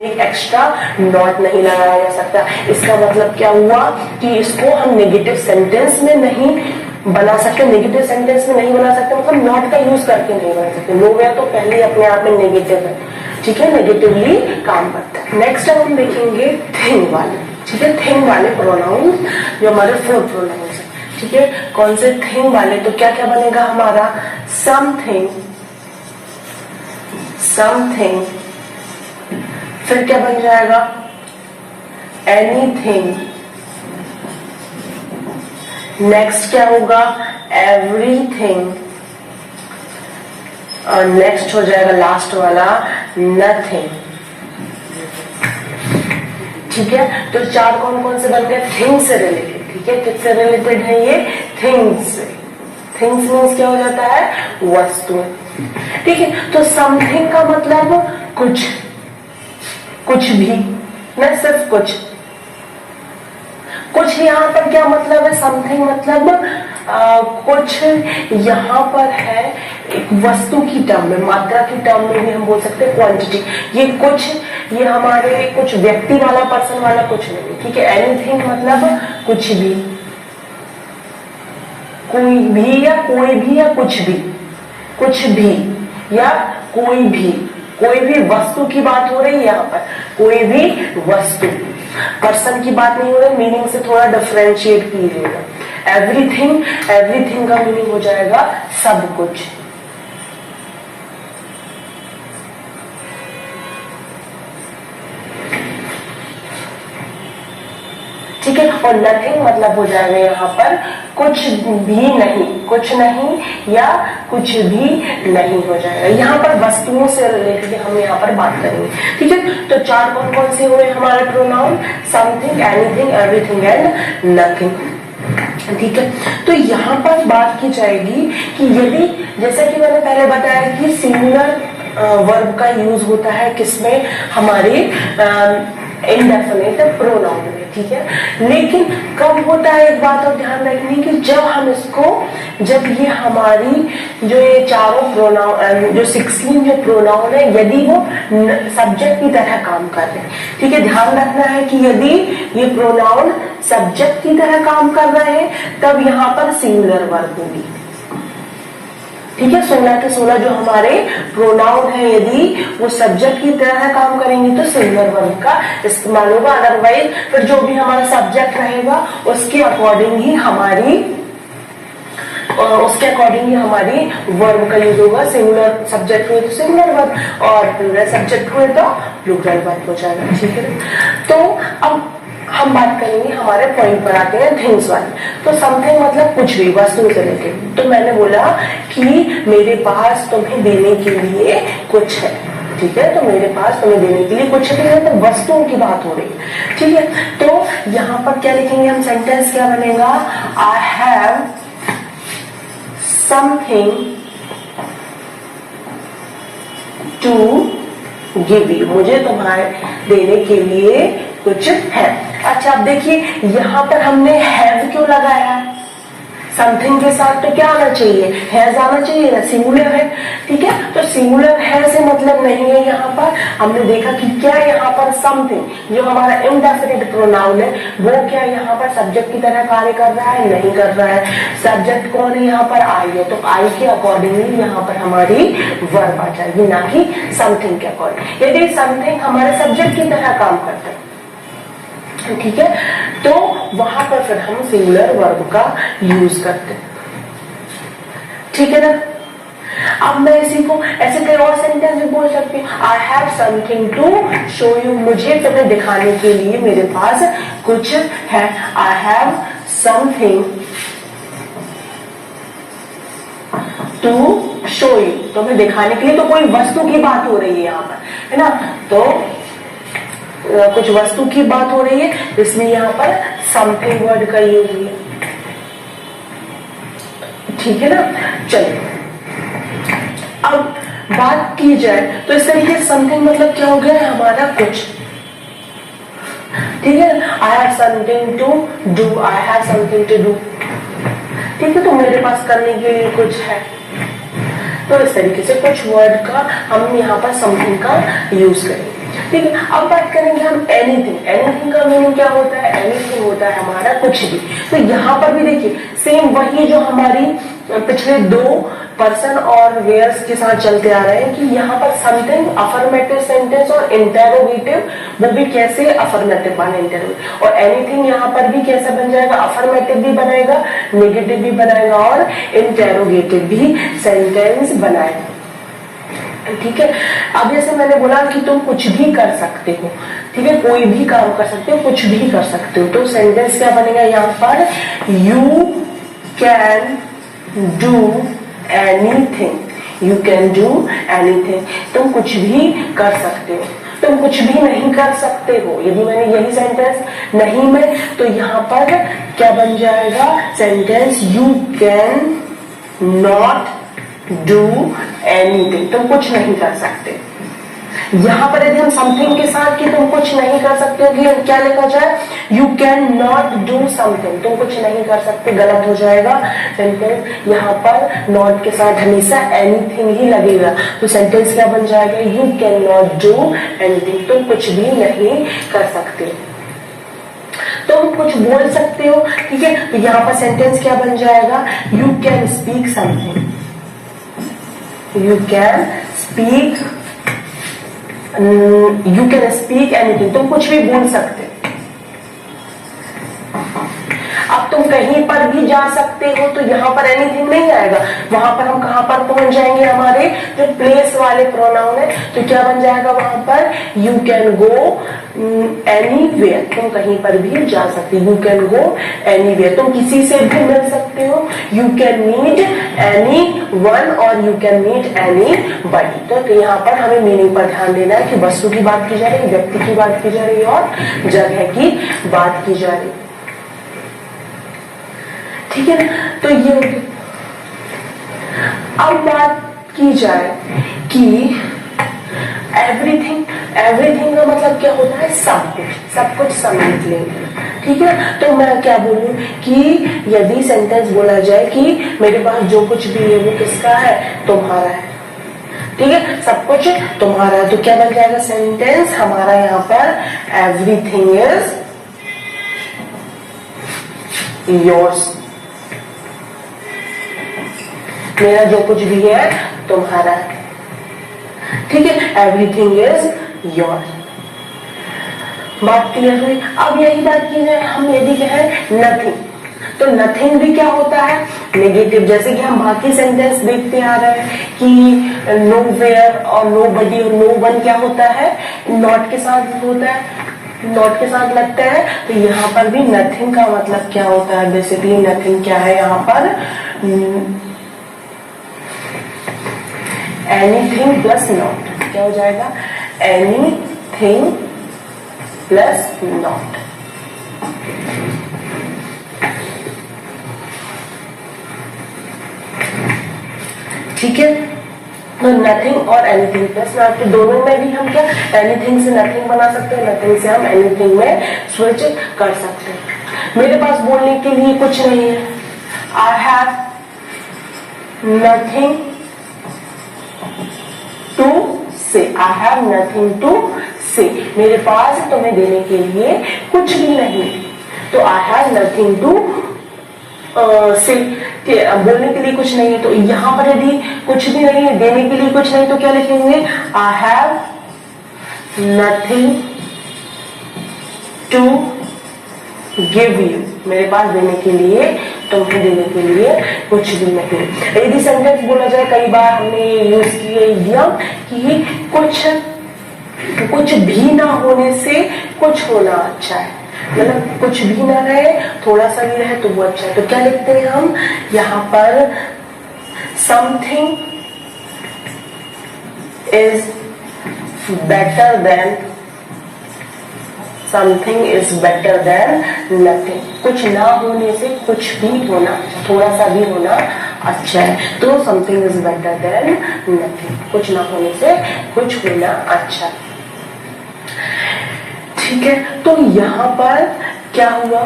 एक extra not नहीं लगाया जा सकता। इसका मतलब क्या हुआ कि इसको हम नेगेटिव सेंटेंस में नहीं बना सकते, नेगेटिव सेंटेंस में नहीं बना सकते मतलब नॉट का यूज करके नहीं बना सकते। नोवेयर तो पहले अपने आप में नेगेटिव है, ठीक है, नेगेटिवली काम करता है। नेक्स्ट अब हम देखेंगे थिंग वाले, ठीक है, थिंग वाले प्रोनाउन जो हमारे फ्लो प्रोनाउंस है, ठीक है। कौन से थिंग वाले, तो क्या क्या बनेगा हमारा समथिंग, समथिंग, फिर क्या बन जाएगा एनीथिंग, नेक्स्ट क्या होगा एवरीथिंग, और नेक्स्ट हो जाएगा लास्ट वाला नथिंग, ठीक है। तो चार कौन कौन से बन गए थिंग से रिलेटेड, ठीक है, किससे रिलेटेड है ये थिंग्स से। थिंग्स मीन्स क्या हो जाता है वस्तु, ठीक है। तो समथिंग का मतलब कुछ, कुछ भी, न सिर्फ कुछ, कुछ यहाँ पर क्या मतलब है समथिंग मतलब कुछ यहाँ पर है एक वस्तु की टर्म में, मात्रा की टर्म में भी हम बोल सकते हैं क्वांटिटी। ये कुछ, ये हमारे कुछ व्यक्ति वाला पर्सन वाला कुछ नहीं, ठीक है। एनीथिंग मतलब कुछ भी, कोई भी या कोई भी या कुछ भी, कुछ भी या कोई भी, कोई भी वस्तु की बात हो रही है यहाँ पर, कोई भी वस्तु, पर्सन की बात नहीं हो रही। मीनिंग से थोड़ा डिफरेंशिएट कीजिएगा। एवरीथिंग, एवरीथिंग का मीनिंग हो जाएगा सब कुछ, ठीक है। और नथिंग मतलब हो जाएगा यहाँ पर कुछ भी नहीं, कुछ नहीं या कुछ भी नहीं हो जाएगा। यहाँ पर वस्तुओं से रिलेटेड हम यहाँ पर बात करेंगे, ठीक है। तो चार कौन कौन से हुए हमारे pronoun something, anything, everything and nothing, ठीक है। तो यहाँ पर बात की जाएगी कि यदि, जैसा कि मैंने पहले बताया कि सिंगुलर वर्ब का यूज होता है किसमें, हमारे इनडेफिनिट प्रोनाउन में, ठीक है। लेकिन कब होता है एक बात और ध्यान रखनी कि जब हम इसको, जब ये हमारी जो ये चारों प्रोनाउन जो 16 जो प्रोनाउन है यदि वो सब्जेक्ट की तरह काम कर रहे हैं, ठीक है। ध्यान रखना है कि यदि ये प्रोनाउन सब्जेक्ट की तरह काम कर रहे हैं तब यहाँ पर सिंगुलर वर्ब होगी, ठीक है। 16 के 16 जो हमारे प्रोनाउन है यदि वो सब्जेक्ट की तरह काम करेंगे तो सिंगुलर वर्ब का इस्तेमाल होगा। अदरवाइज फिर जो भी हमारा सब्जेक्ट रहेगा उसके अकॉर्डिंग ही हमारी वर्ब का यूज होगा। सिंगुलर सब्जेक्ट हुए तो सिंगुलर वर्ब और प्लूरल सब्जेक्ट हुए तो प्लूरल वर्ब हो जाएगा, ठीक है। तो अब हम बात करेंगे, हमारे पॉइंट पर आते हैं थिंग्स वाले। तो समथिंग मतलब कुछ भी, वस्तु से रिलेटेड। तो मैंने बोला कि मेरे पास तुम्हें देने के लिए कुछ है, ठीक है। तो मेरे पास तुम्हें देने के लिए कुछ है, तो वस्तुओं की बात हो रही है, ठीक है। तो यहाँ पर क्या लिखेंगे हम, सेंटेंस क्या बनेगा, I have something to give you, मुझे तुम्हारे देने के लिए कुछ है। अच्छा अब देखिए यहाँ पर हमने हैव क्यों लगाया, समथिंग के साथ तो क्या आना चाहिए, हैज आना चाहिए ना, सिंगुलर है, ठीक है। तो सिंगुलर है से मतलब नहीं है। यहाँ पर हमने देखा कि क्या यहाँ पर समथिंग जो हमारा इनडेफिनिट प्रोनाउन है वो क्या यहाँ पर सब्जेक्ट की तरह कार्य कर रहा है, नहीं कर रहा है। सब्जेक्ट कौन है यहाँ पर, आई है, तो आई के अकॉर्डिंगली यहाँ पर हमारी वर्ब आ जाएगी, ना कि समथिंग के अकॉर्डिंग। यदि समथिंग हमारे सब्जेक्ट की तरह काम करता है, ठीक है, तो वहां पर फिर हम सिंगुलर वर्ब का यूज करते हैं, ठीक है ना। अब मैं इसी को ऐसे कई और सेंटेंस भी बोल सकती हूँ, I have something to show you, मुझे तुम्हें दिखाने के लिए मेरे पास कुछ है। I have something to show you, तुम्हें दिखाने के लिए, तो कोई वस्तु की बात हो रही है यहाँ पर, है ना। तो कुछ वस्तु की बात हो रही है, इसलिए यहाँ पर समथिंग वर्ड का यूज है, ठीक है ना। चलिए अब बात की जाए तो इस तरीके से समथिंग मतलब क्या हो गया हमारा कुछ, ठीक है। I have something to do, I have something to do, ठीक है। तो मेरे पास करने के लिए कुछ है, तो इस तरीके से कुछ वर्ड का हम यहाँ पर समथिंग का यूज करेंगे। ठीक है, अब बात करेंगे हम एनीथिंग। एनीथिंग का मीनिंग क्या होता है? एनीथिंग होता है हमारा कुछ भी। तो यहाँ पर भी देखिए सेम वही जो हमारी पिछले दो पर्सन और वेयर्स के साथ चलते आ रहे हैं कि यहाँ पर समथिंग अफर्मेटिव सेंटेंस और इंटेरोगेटिव, वो भी कैसे अफर्मेटिव वाला इंटेरोगेटिव, और एनीथिंग यहाँ पर भी कैसा बन जाएगा? अफर्मेटिव भी बनाएगा, नेगेटिव भी बनाएगा और इंटेरोगेटिव भी सेंटेंस बनाएगा। ठीक है, अब जैसे मैंने बोला कि तुम कुछ भी कर सकते हो, ठीक है, कोई भी काम कर सकते हो, कुछ भी कर सकते हो, तो सेंटेंस क्या बनेगा यहाँ पर? You can do anything. You can do anything, तुम कुछ भी कर सकते हो। तुम कुछ भी नहीं कर सकते हो, यदि मैंने यही सेंटेंस नहीं में, तो यहाँ पर क्या बन जाएगा sentence? You can not do anything, तुम कुछ नहीं कर सकते। यहाँ पर यदि हम समथिंग के साथ कि तुम कुछ नहीं कर सकते हो, कि क्या लिखा जाए? You can not do something, तुम कुछ नहीं कर सकते, गलत हो जाएगा सेंटेंस। यहाँ पर नॉट के साथ हमेशा एनीथिंग ही लगेगा, तो सेंटेंस क्या बन जाएगा? You can not do anything, तुम कुछ भी नहीं कर सकते, तुम कुछ बोल सकते हो। ठीक है, तो यहाँ पर सेंटेंस क्या बन जाएगा? You can speak something. You can speak, you can speak anything, तुम कुछ भी बोल सकते। अब तुम कहीं पर भी जा सकते हो, तो यहाँ पर एनीथिंग नहीं आएगा, वहां पर हम कहां पर पहुंच जाएंगे? हमारे जो प्लेस वाले प्रोनाउन है, तो क्या बन जाएगा वहां पर? यू कैन गो एनीवेयर, तुम कहीं पर भी जा सकते। यू कैन गो एनीवेयर, तुम किसी से भी मिल सकते हो। You can meet anyone और you can meet anybody. तो यहाँ पर हमें मीनिंग पर ध्यान देना है कि वस्तु की बात की जा रही है, व्यक्ति की बात की जा रही है और जगह की बात की जा रही है। ठीक है ना, तो ये अब बात की जाए कि एवरीथिंग, एवरीथिंग का मतलब क्या होता है? सब कुछ, सब कुछ समेट लेंगे। ठीक है, तो मैं क्या बोलूं कि यदि सेंटेंस बोला जाए कि मेरे पास जो कुछ भी है वो किसका है? तुम्हारा है। ठीक है, सब कुछ तुम्हारा है, तो क्या बन जाएगा सेंटेंस हमारा यहाँ पर? एवरीथिंग इज योर्स, मेरा जो कुछ भी है तुम्हारा है। ठीक है, एवरीथिंग इज योर्स। बात क्लियर हुई? अब यही बात की जाए हम यदि कहें नथिंग, तो नथिंग भी क्या होता है? नेगेटिव। जैसे कि हम बाकी सेंटेंस देखते आ रहे हैं कि नो वेयर और नो बडी और नो वन क्या होता है? नॉट के साथ होता है, नॉट के साथ लगता है। तो यहाँ पर भी नथिंग का मतलब क्या होता है? बेसिकली नथिंग क्या है यहाँ पर? एनीथिंग प्लस नॉट, क्या हो जाएगा? Anything plus not. ठीक है, तो नथिंग और एनीथिंग प्लस नॉट, दोनों में भी हम क्या एनीथिंग से नथिंग बना सकते हैं, नथिंग से हम एनीथिंग में स्विच कर सकते हैं। मेरे पास बोलने के लिए कुछ नहीं है, आई हैव नथिंग टू से, आई हैव नथिंग टू से, मेरे पास तुम्हें देने के लिए कुछ भी नहीं, तो आई हैव नथिंग टू से, बोलने के लिए कुछ नहीं है। तो यहां पर यदि कुछ भी नहीं है, देने के लिए कुछ नहीं, तो क्या लिखेंगे? I have nothing to give you, मेरे पास देने के लिए, तुम्हें देने के लिए कुछ भी नहीं। यदि सेंटेंस बोला जाए, कई बार हमने ये यूज किया इडियम कि कुछ भी ना होने से कुछ होना अच्छा है, मतलब कुछ भी ना रहे, थोड़ा सा भी रहे तो वो अच्छा है। तो क्या लिखते हैं हम यहाँ पर? Something is better than, something is better than nothing, कुछ ना होने से कुछ भी होना, थोड़ा सा भी होना अच्छा है। तो something is better than nothing, कुछ ना होने से कुछ होना अच्छा। ठीक है, तो यहाँ पर क्या हुआ?